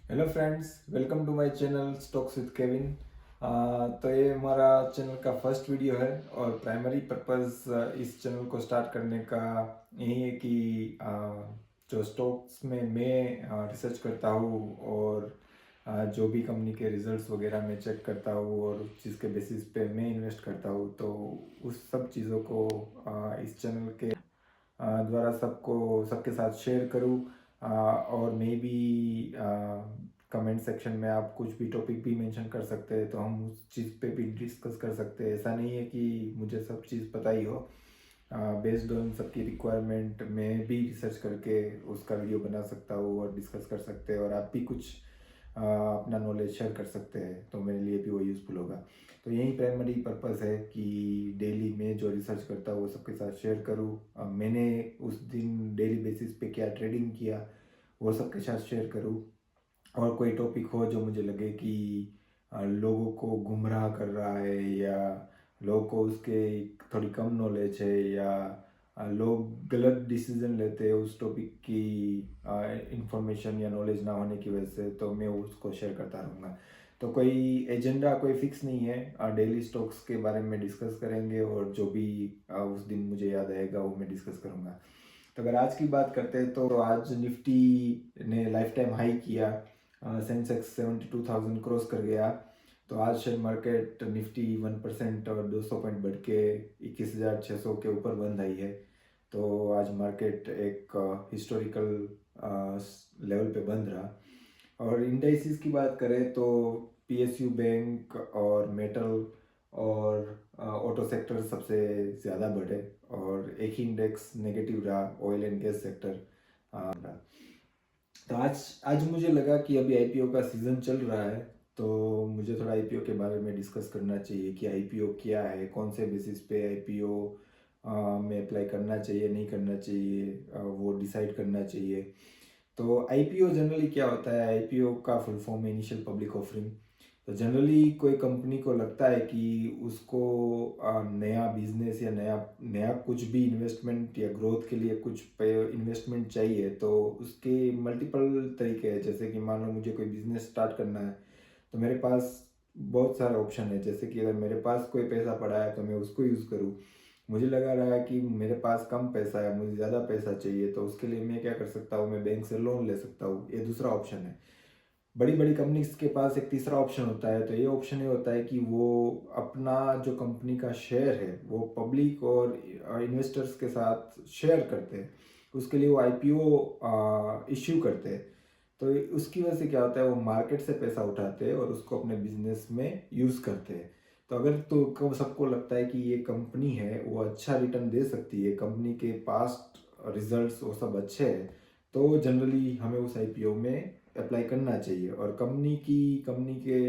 Hello friends, welcome to my channel stocks with Kevin. तो ये हमारा चैनल का फर्स्ट वीडियो है और प्राइमरी पर्पस इस चैनल को स्टार्ट करने का यही है कि जो स्टॉक्स में मैं रिसर्च करता हूँ और जो भी कंपनी के रिजल्ट्स वगैरह मैं चेक करता हूँ और उस चीज़ के बेसिस पे मैं इन्वेस्ट करता हूँ, तो उस सब चीज़ों को इस चैनल के द्वारा सबके साथ शेयर करूँ। और मे बी कमेंट सेक्शन में आप कुछ भी टॉपिक भी मेंशन कर सकते हैं, तो हम उस चीज़ पे भी डिस्कस कर सकते हैं। ऐसा नहीं है कि मुझे सब चीज़ पता ही हो। बेस्ड ऑन सबकी रिक्वायरमेंट मैं भी रिसर्च करके उसका वीडियो बना सकता हूँ और डिस्कस कर सकते हैं, और आप भी कुछ अपना नॉलेज शेयर कर सकते हैं, तो मेरे लिए भी वो यूज़फुल होगा। तो यही प्राइमरी पर्पस है कि डेली में जो रिसर्च करता हूँ वो सबके साथ शेयर करूँ। मैंने उस दिन डेली बेसिस पे क्या ट्रेडिंग किया वो सबके साथ शेयर करूँ। और कोई टॉपिक हो जो मुझे लगे कि लोगों को गुमराह कर रहा है, या लोगों को उसके थोड़ी कम नॉलेज है, या लोग गलत डिसीजन लेते हैं उस टॉपिक की इंफॉर्मेशन या नॉलेज ना होने की वजह से, तो मैं उसको शेयर करता रहूँगा। तो कोई एजेंडा कोई फिक्स नहीं है। डेली स्टॉक्स के बारे में डिस्कस करेंगे और जो भी उस दिन मुझे याद आएगा वो मैं डिस्कस करूँगा। तो अगर आज की बात करते हैं तो आज निफ्टी ने लाइफ टाइम हाई किया। सेंसेक्स 72,000 क्रॉस कर गया। तो आज शेयर मार्केट निफ्टी 1% और 200 पॉइंट बढ़ के 21,600 के ऊपर बंद आई है। तो आज मार्केट एक हिस्टोरिकल लेवल पे बंद रहा। और इंडाइसिस की बात करें तो पीएसयू बैंक और मेटल और ऑटो सेक्टर सबसे ज़्यादा बढ़े, और एक ही इंडेक्स नेगेटिव रहा, ऑयल एंड गैस सेक्टर रहा। तो आज आज मुझे लगा कि अभी आईपीओ का सीज़न चल रहा है, तो मुझे थोड़ा आईपीओ के बारे में डिस्कस करना चाहिए कि आईपीओ क्या है, कौन से बेसिस पे आईपीओ में अप्लाई करना चाहिए नहीं करना चाहिए, वो डिसाइड करना चाहिए। तो आईपीओ जनरली क्या होता है? आईपीओ का फुल फॉर्म है इनिशियल पब्लिक ऑफरिंग। तो जनरली कोई कंपनी को लगता है कि उसको नया बिजनेस या नया नया कुछ भी इन्वेस्टमेंट या ग्रोथ के लिए कुछ इन्वेस्टमेंट चाहिए, तो उसके मल्टीपल तरीके हैं। जैसे कि मान लो मुझे कोई बिजनेस स्टार्ट करना है, तो मेरे पास बहुत सारे ऑप्शन है। जैसे कि अगर मेरे पास कोई पैसा पड़ा है तो मैं उसको यूज़ करूँ। मुझे लगा रहा है कि मेरे पास कम पैसा है, मुझे ज़्यादा पैसा चाहिए, तो उसके लिए मैं क्या कर सकता हूँ, मैं बैंक से लोन ले सकता हूँ। ये दूसरा ऑप्शन है। बड़ी बड़ी कंपनीज के पास एक तीसरा ऑप्शन होता है। तो ये ऑप्शन ये होता है कि वो अपना जो कंपनी का शेयर है वो पब्लिक और इन्वेस्टर्स के साथ शेयर करते हैं। उसके लिए वो आईपीओ इश्यू करते हैं। तो उसकी वजह से क्या होता है, वो मार्केट से पैसा उठाते हैं और उसको अपने बिजनेस में यूज़ करते हैं। तो अगर तो सबको लगता है कि ये कंपनी है वो अच्छा रिटर्न दे सकती है, कंपनी के पास्ट रिजल्ट्स वो सब अच्छे हैं, तो जनरली हमें उस आईपीओ में अप्लाई करना चाहिए। और कंपनी के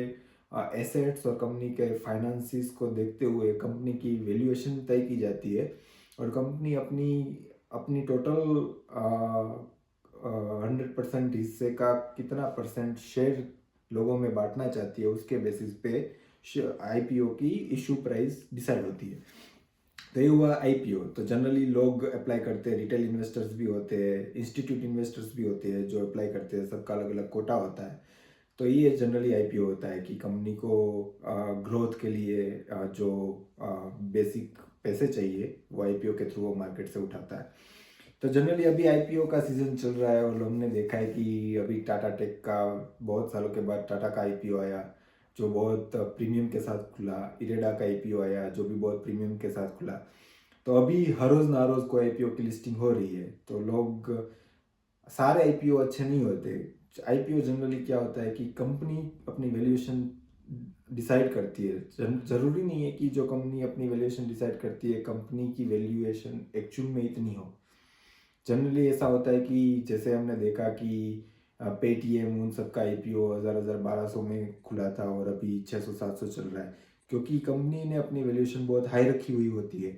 एसेट्स और कंपनी के फाइनेंसिस को देखते हुए कंपनी की वैल्यूएशन तय की जाती है। और कंपनी अपनी अपनी टोटल 100% हिस्से का कितना परसेंट शेयर लोगों में बांटना चाहती है, उसके बेसिस पे आईपीओ की इशू प्राइस डिसाइड होती है। तो ये हुआ आईपीओ। तो जनरली लोग अप्लाई करते हैं, रिटेल इन्वेस्टर्स भी होते हैं, इंस्टीट्यूट इन्वेस्टर्स भी होते हैं जो अप्लाई करते हैं, सबका अलग अलग कोटा होता है। तो ये जनरली आईपीओ होता है कि कंपनी को ग्रोथ के लिए जो बेसिक पैसे चाहिए वो आईपीओ के थ्रू वो मार्केट से उठाता है। तो जनरली अभी आईपीओ का सीजन चल रहा है और हमने देखा है कि अभी टाटा टेक का बहुत सालों के बाद टाटा का आईपीओ आया जो बहुत प्रीमियम के साथ खुला। इरेडा का आईपीओ आया जो भी बहुत प्रीमियम के साथ खुला। तो अभी हर रोज़ ना रोज़ कोई आईपीओ की लिस्टिंग हो रही है। तो लोग सारे आईपीओ अच्छे नहीं होते। आईपीओ जनरली क्या होता है कि कंपनी अपनी वैल्यूएशन डिसाइड करती है। जरूरी नहीं है कि जो कंपनी अपनी वैल्यूएशन डिसाइड करती है कंपनी की वैल्यूएशन एक्चुअल में इतनी हो। जनरली ऐसा होता है कि जैसे हमने देखा कि पेटीएम उन सब का आईपीओ 1200 में खुला था और अभी 600-700 चल रहा है, क्योंकि कंपनी ने अपनी वैल्यूएशन बहुत हाई रखी हुई होती है।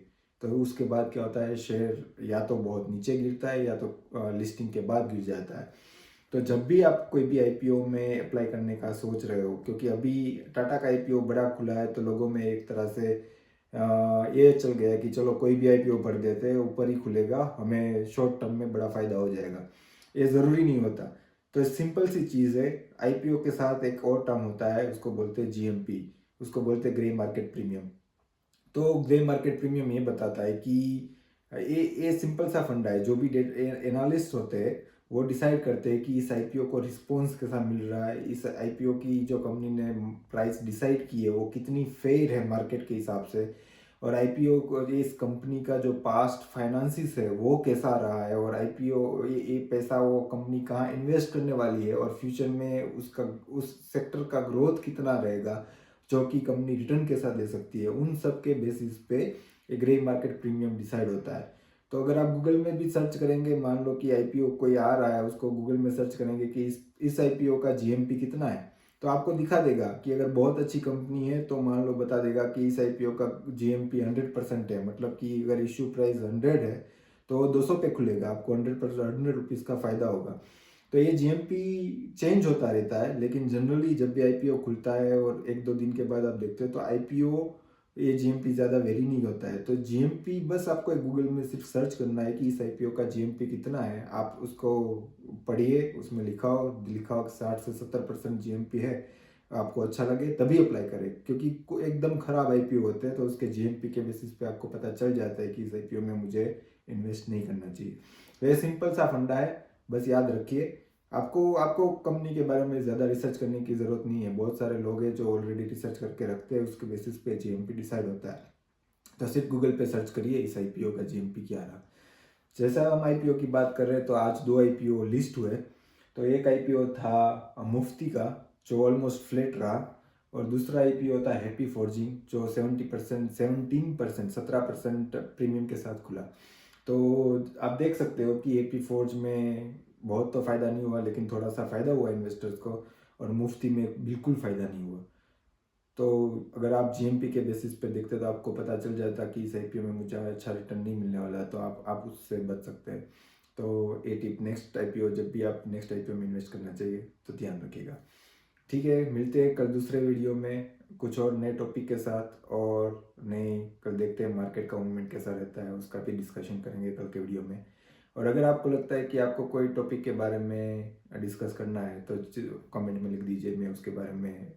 तो उसके बाद क्या होता है, शेयर या तो बहुत नीचे गिरता है या तो लिस्टिंग के बाद गिर जाता है। तो जब भी आप कोई भी आईपीओ में अप्लाई करने का सोच रहे हो, क्योंकि अभी टाटा का आईपीओ बड़ा खुला है, तो लोगों में एक तरह से ये चल गया कि चलो कोई भी आईपीओ भर देते हैं, ऊपर ही खुलेगा, हमें शॉर्ट टर्म में बड़ा फायदा हो जाएगा। ये ज़रूरी नहीं होता। तो सिंपल सी चीज़ है, आईपीओ के साथ एक और टर्म होता है, उसको बोलते हैं जीएमपी, उसको बोलते हैं ग्रे मार्केट प्रीमियम। तो ग्रे मार्केट प्रीमियम ये बताता है कि ये सिंपल सा फंडा है, जो भी एनालिस्ट होते हैं वो डिसाइड करते हैं कि इस आईपीओ को रिस्पॉन्स कैसा मिल रहा है, इस आईपीओ की जो कंपनी ने प्राइस डिसाइड की है वो कितनी फेयर है मार्केट के हिसाब से, और आईपीओ को इस कंपनी का जो पास्ट फाइनेंसिस है वो कैसा रहा है, और आईपीओ ये पैसा वो कंपनी कहाँ इन्वेस्ट करने वाली है, और फ्यूचर में उसका उस सेक्टर का ग्रोथ कितना रहेगा, जो कि कंपनी रिटर्न कैसा दे सकती है, उन सब के बेसिस पे एक ग्रे मार्केट प्रीमियम डिसाइड होता है। तो अगर आप गूगल में भी सर्च करेंगे, मान लो कि आईपीओ कोई आ रहा है, उसको गूगल में सर्च करेंगे कि इस आईपीओ का जीएमपी कितना है, तो आपको दिखा देगा कि अगर बहुत अच्छी कंपनी है तो मान लो बता देगा कि इस आईपीओ का जीएमपी 100% है, मतलब कि अगर इश्यू प्राइस 100 है तो 200 पे खुलेगा, आपको 100% 100 रुपीज़ का फ़ायदा होगा। तो ये जीएमपी चेंज होता रहता है, लेकिन जनरली जब भी आईपीओ खुलता है और एक दो दिन के बाद आप देखते हो तो आईपीओ ये जीएमपी ज़्यादा वेरी नहीं होता है। तो जीएमपी बस आपको गूगल में सिर्फ सर्च करना है कि इस आईपीओ का जीएमपी कितना है, आप उसको पढ़िए, उसमें लिखा हो कि 60 से 70% जीएमपी है, आपको अच्छा लगे तभी अप्लाई करें, क्योंकि एकदम खराब आईपीओ होते हैं तो उसके जीएमपी के बेसिस पे आपको पता चल जाता है कि इस आईपीओ में मुझे इन्वेस्ट नहीं करना चाहिए। तो ये सिंपल सा फंडा है, बस याद रखिए। आपको आपको कंपनी के बारे में ज़्यादा रिसर्च करने की ज़रूरत नहीं है, बहुत सारे लोग हैं जो ऑलरेडी रिसर्च करके रखते हैं, उसके बेसिस पे जीएमपी डिसाइड होता है। तो सिर्फ गूगल पे सर्च करिए इस आईपीओ का जीएमपी क्या रहा। जैसा हम आईपीओ की बात कर रहे हैं तो आज दो आईपीओ लिस्ट हुए। तो एक आईपीओ था मुफ्ती का, जो ऑलमोस्ट फ्लैट रहा, और दूसरा आईपीओ था हैप्पी फॉर्जिंग, जो 17% प्रीमियम के साथ खुला। तो आप देख सकते हो कि एपी फोर्ज में बहुत तो फ़ायदा नहीं हुआ, लेकिन थोड़ा सा फ़ायदा हुआ इन्वेस्टर्स को, और मुफ्ती में बिल्कुल फ़ायदा नहीं हुआ। तो अगर आप जीएमपी के बेसिस पे देखते तो आपको पता चल जाता कि इस आईपीओ में मुझे अच्छा रिटर्न नहीं मिलने वाला, तो आप उससे बच सकते हैं। तो ये टिप नेक्स्ट आईपीओ, जब भी आप नेक्स्ट आईपीओ में इन्वेस्ट करना चाहिए तो ध्यान रखिएगा। ठीक है, मिलते हैं कल दूसरे वीडियो में कुछ और नए टॉपिक के साथ, और नए कल देखते हैं मार्केट का मूवमेंट कैसा रहता है, उसका भी डिस्कशन करेंगे कल के वीडियो में। और अगर आपको लगता है कि आपको कोई टॉपिक के बारे में डिस्कस करना है तो कमेंट में लिख दीजिए, मैं उसके बारे में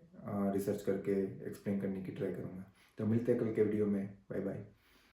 रिसर्च करके एक्सप्लेन करने की ट्राई करूँगा। तो मिलते हैं कल के वीडियो में, बाय बाय।